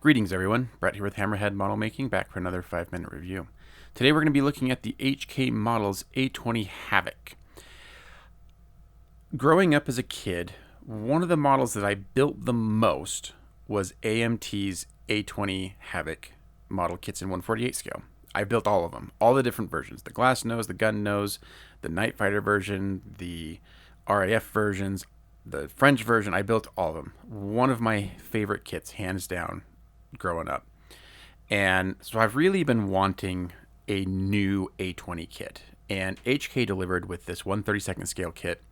Greetings everyone, Brett here with Hammerhead Model Making, back for another 5-minute review. Today we're going to be looking at the HK Models A-20 Havoc. Growing up as a kid, one of the models that I built the most was AMT's A-20 Havoc model kits in 1/48 scale. I built all of them, all the different versions, the glass nose, the gun nose, the Night Fighter version, the RAF versions, the French version. I built all of them. One of my favorite kits, hands down, growing up. And so I've really been wanting a new A-20 kit. And HK delivered with this 1/32 scale kit,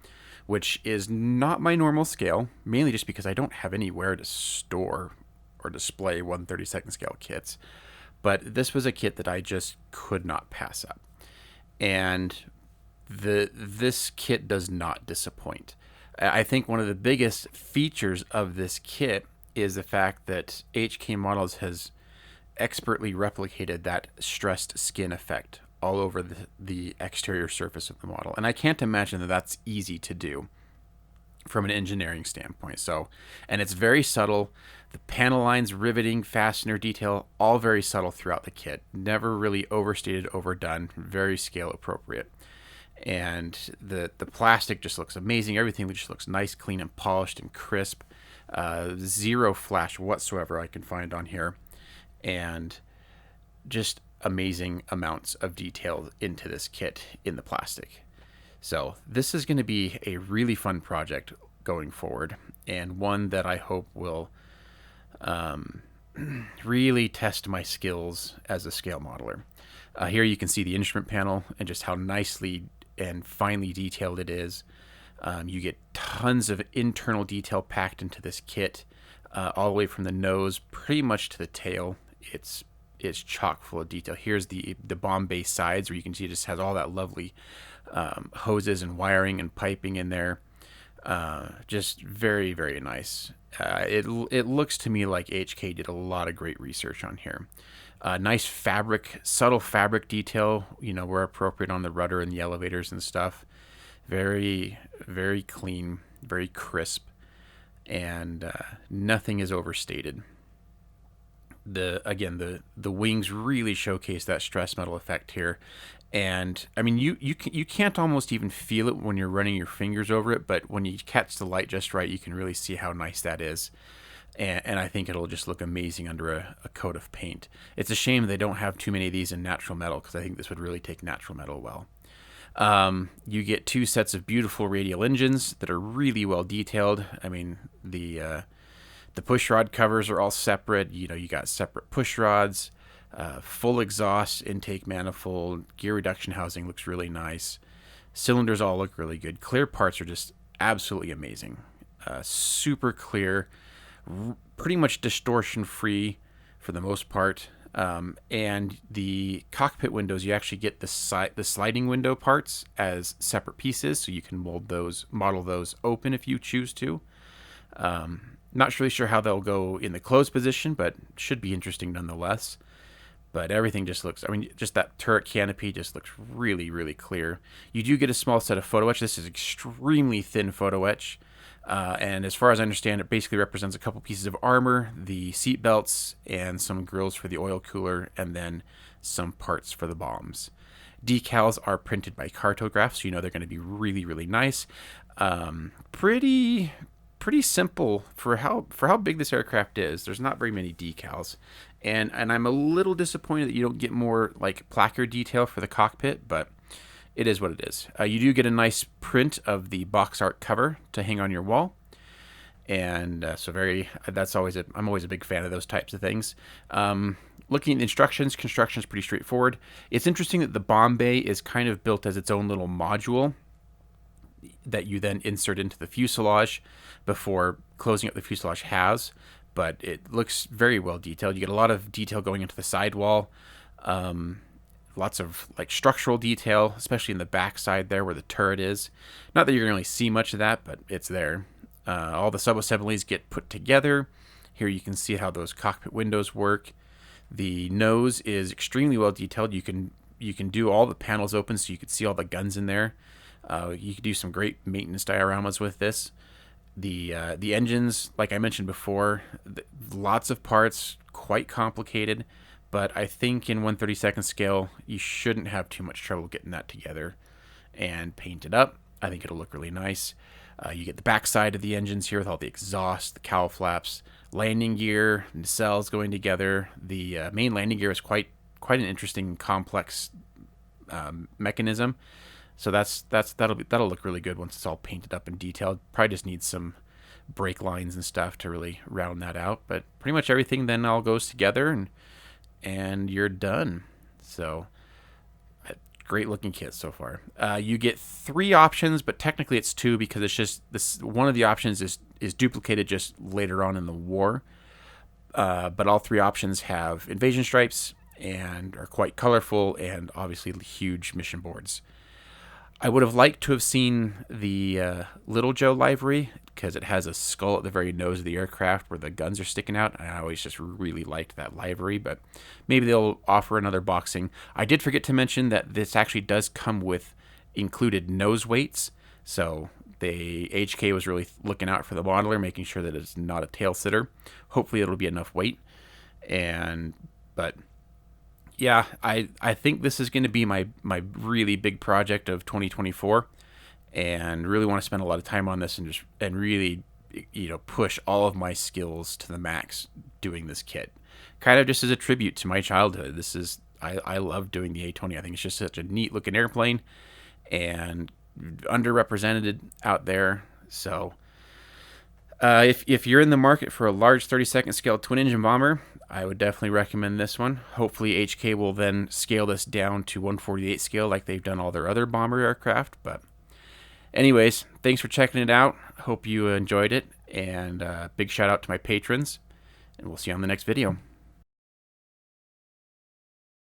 which is not my normal scale, mainly just because I don't have anywhere to store or display 1/32 scale kits. But this was a kit that I just could not pass up. And this kit does not disappoint. I think one of the biggest features of this kit is the fact that HK Models has expertly replicated that stressed skin effect all over the exterior surface of the model. And I can't imagine that that's easy to do from an engineering standpoint. So, and it's very subtle. The panel lines, riveting, fastener detail, all very subtle throughout the kit. Never really overstated, overdone, very scale appropriate. And the plastic just looks amazing. Everything just looks nice, clean, and polished and crisp. Zero flash whatsoever I can find on here. And just amazing amounts of detail into this kit in the plastic. So this is going to be a really fun project going forward, and one that I hope will really test my skills as a scale modeler. Here you can see the instrument panel and just how nicely and finely detailed it is. You get tons of internal detail packed into this kit, all the way from the nose pretty much to the tail. It's chock full of detail. Here's the bomb base sides, where you can see it just has all that lovely hoses and wiring and piping in there. Just very, very nice. It looks to me like HK did a lot of great research on here. Nice fabric, subtle fabric detail, where appropriate on the rudder and the elevators and stuff. Very, very clean, very crisp, and nothing is overstated. The wings really showcase that stress metal effect here. And I mean, you can't almost even feel it when you're running your fingers over it, but when you catch the light just right, you can really see how nice that is. And I think it'll just look amazing under a coat of paint. It's a shame they don't have too many of these in natural metal, because I think this would really take natural metal well. You get 2 sets of beautiful radial engines that are really well detailed. I mean, the push rod covers are all separate. You got separate push rods. Full exhaust intake manifold, gear reduction housing looks really nice. Cylinders all look really good. Clear parts are just absolutely amazing. Super clear, pretty much distortion free for the most part. And the cockpit windows, you actually get the sliding window parts as separate pieces, so you can model those open if you choose to. Not really sure how they'll go in the closed position, but should be interesting nonetheless. But everything just looks, just that turret canopy just looks really, really clear. You do get a small set of photo etch. This is extremely thin photo etch. And as far as I understand, it basically represents a couple pieces of armor, the seat belts, and some grills for the oil cooler, and then some parts for the bombs. Decals are printed by cartograph, so they're going to be really, really nice. Pretty simple for how big this aircraft is. There's not very many decals, and I'm a little disappointed that you don't get more like placard detail for the cockpit, but it is what it is. You do get a nice print of the box art cover to hang on your wall, and I'm always a big fan of those types of things. Looking at instructions, construction is pretty straightforward. It's interesting that the bomb bay is kind of built as its own little module that you then insert into the fuselage before closing up the fuselage halves, but it looks very well detailed. You get a lot of detail going into the sidewall, lots of structural detail, especially in the back side there where the turret is. Not that you're going to really see much of that, but it's there. All the sub-assemblies get put together. Here you can see how those cockpit windows work. The nose is extremely well detailed. You can do all the panels open so you can see all the guns in there. You could do some great maintenance dioramas with this. The engines, like I mentioned before, lots of parts, quite complicated, but I think in 1/32 scale, you shouldn't have too much trouble getting that together and paint it up. I think it'll look really nice. You get the backside of the engines here with all the exhaust, the cowl flaps, landing gear, nacelles going together. The main landing gear is quite an interesting, complex mechanism. So that'll look really good once it's all painted up and detailed. Probably just needs some brake lines and stuff to really round that out. But pretty much everything then all goes together and you're done. So great looking kit so far. You get 3 options, but technically it's 2 because it's just this. One of the options is duplicated just later on in the war. But all 3 options have invasion stripes and are quite colorful and obviously huge mission boards. I would have liked to have seen the Little Joe livery because it has a skull at the very nose of the aircraft where the guns are sticking out. I always just really liked that livery, but maybe they'll offer another boxing. I did forget to mention that this actually does come with included nose weights, so the HK was really looking out for the modeler, making sure that it's not a tail sitter. Hopefully it'll be enough weight, but yeah, I think this is going to be my really big project of 2024, and really want to spend a lot of time on this and really push all of my skills to the max doing this kit. Kind of just as a tribute to my childhood. I love doing the A-20. I think it's just such a neat looking airplane and underrepresented out there. So if you're in the market for a large 32nd scale twin engine bomber, I would definitely recommend this one. Hopefully HK will then scale this down to 1/48 scale like they've done all their other bomber aircraft. But anyways, thanks for checking it out. Hope you enjoyed it, and big shout out to my patrons, and we'll see you on the next video.